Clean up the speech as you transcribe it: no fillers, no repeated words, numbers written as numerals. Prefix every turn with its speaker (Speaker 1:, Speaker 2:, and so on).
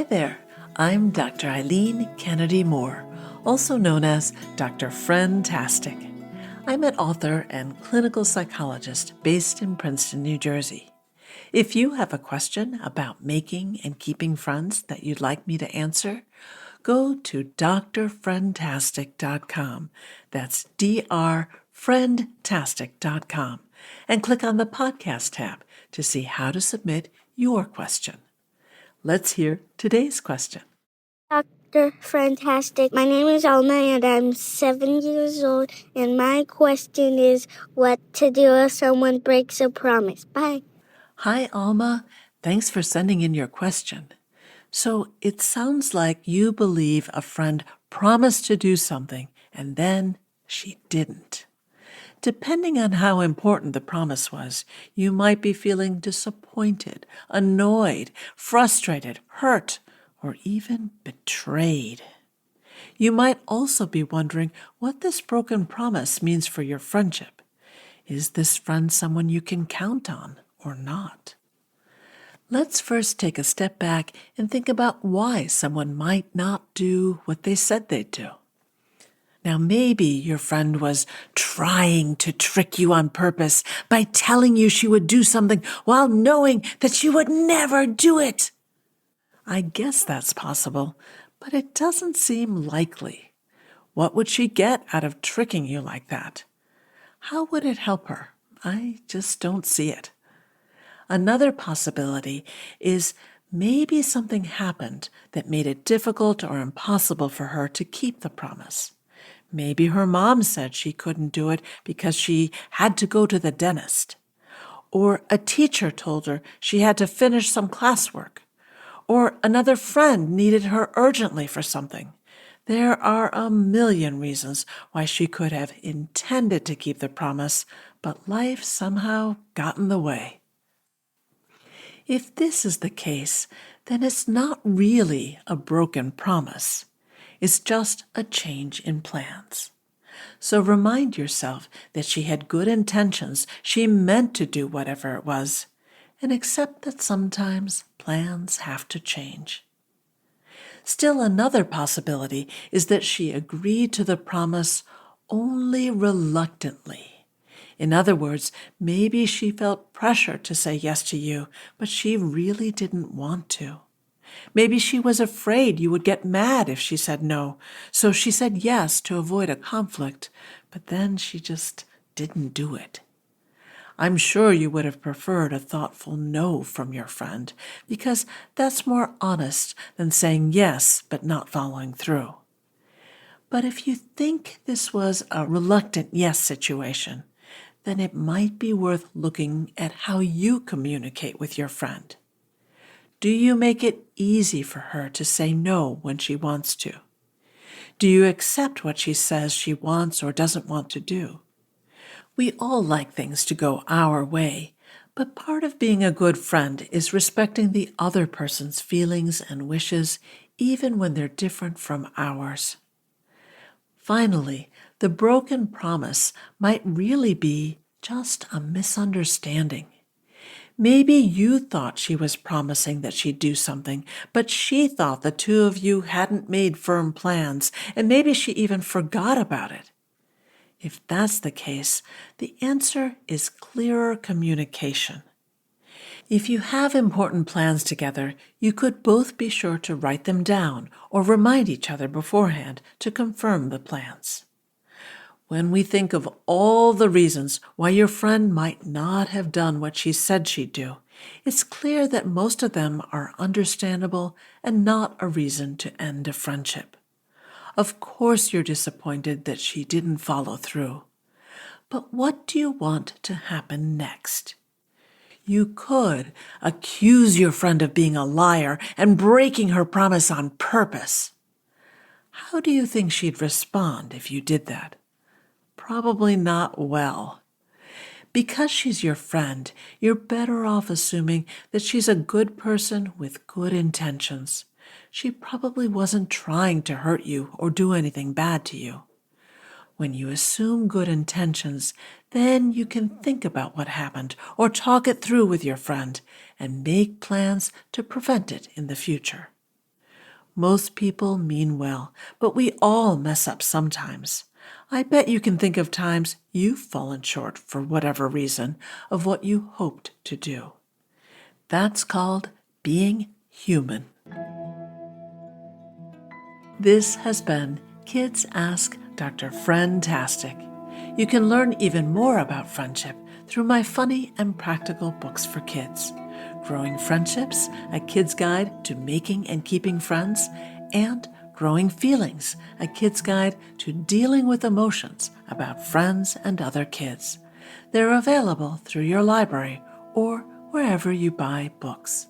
Speaker 1: there, I'm Dr. Eileen Kennedy Moore, also known as Dr. Friendtastic. I'm an author and clinical psychologist based in Princeton, New Jersey. If you have a question about making and keeping friends that you'd like me to answer, go to drfriendtastic.com. That's drfriendtastic.com, and click on the podcast tab to see how to submit your question. Let's hear today's question.
Speaker 2: Dr. Friendtastic. My name is Alma and I'm 7 years old, and my question is what to do if someone breaks a promise. Bye.
Speaker 1: Hi, Alma. Thanks for sending in your question. So it sounds like you believe a friend promised to do something and then she didn't. Depending on how important the promise was, you might be feeling disappointed, annoyed, frustrated, hurt, or even betrayed. You might also be wondering what this broken promise means for your friendship. Is this friend someone you can count on or not? Let's first take a step back and think about why someone might not do what they said they'd do. Now, maybe your friend was trying to trick you on purpose by telling you she would do something while knowing that she would never do it. I guess that's possible, but it doesn't seem likely. What would she get out of tricking you like that? How would it help her? I just don't see it. Another possibility is maybe something happened that made it difficult or impossible for her to keep the promise. Maybe her mom said she couldn't do it because she had to go to the dentist. Or a teacher told her she had to finish some classwork. Or another friend needed her urgently for something. There are a million reasons why she could have intended to keep the promise, but life somehow got in the way. If this is the case, then it's not really a broken promise. It's just a change in plans. So remind yourself that she had good intentions, she meant to do whatever it was, and accept that sometimes plans have to change. Still, another possibility is that she agreed to the promise only reluctantly. In other words, maybe she felt pressure to say yes to you, but she really didn't want to. Maybe she was afraid you would get mad if she said no, so she said yes to avoid a conflict, but then she just didn't do it. I'm sure you would have preferred a thoughtful no from your friend, because that's more honest than saying yes but not following through. But if you think this was a reluctant yes situation, then it might be worth looking at how you communicate with your friend. Do you make it easy for her to say no when she wants to? Do you accept what she says she wants or doesn't want to do? We all like things to go our way, but part of being a good friend is respecting the other person's feelings and wishes, even when they're different from ours. Finally, the broken promise might really be just a misunderstanding. Maybe you thought she was promising that she'd do something, but she thought the two of you hadn't made firm plans, and maybe she even forgot about it. If that's the case, the answer is clearer communication. If you have important plans together, you could both be sure to write them down or remind each other beforehand to confirm the plans. When we think of all the reasons why your friend might not have done what she said she'd do, it's clear that most of them are understandable and not a reason to end a friendship. Of course you're disappointed that she didn't follow through. But what do you want to happen next? You could accuse your friend of being a liar and breaking her promise on purpose. How do you think she'd respond if you did that? Probably not well. Because she's your friend, you're better off assuming that she's a good person with good intentions. She probably wasn't trying to hurt you or do anything bad to you. When you assume good intentions, then you can think about what happened or talk it through with your friend and make plans to prevent it in the future. Most people mean well, but we all mess up sometimes. I bet you can think of times you've fallen short for whatever reason of what you hoped to do. That's called being human. This has been Kids Ask Dr. Friendtastic. You can learn even more about friendship through my funny and practical books for kids, Growing Friendships, a kid's guide to making and keeping friends, and Growing Feelings, a kid's guide to dealing with emotions about friends and other kids. They're available through your library or wherever you buy books.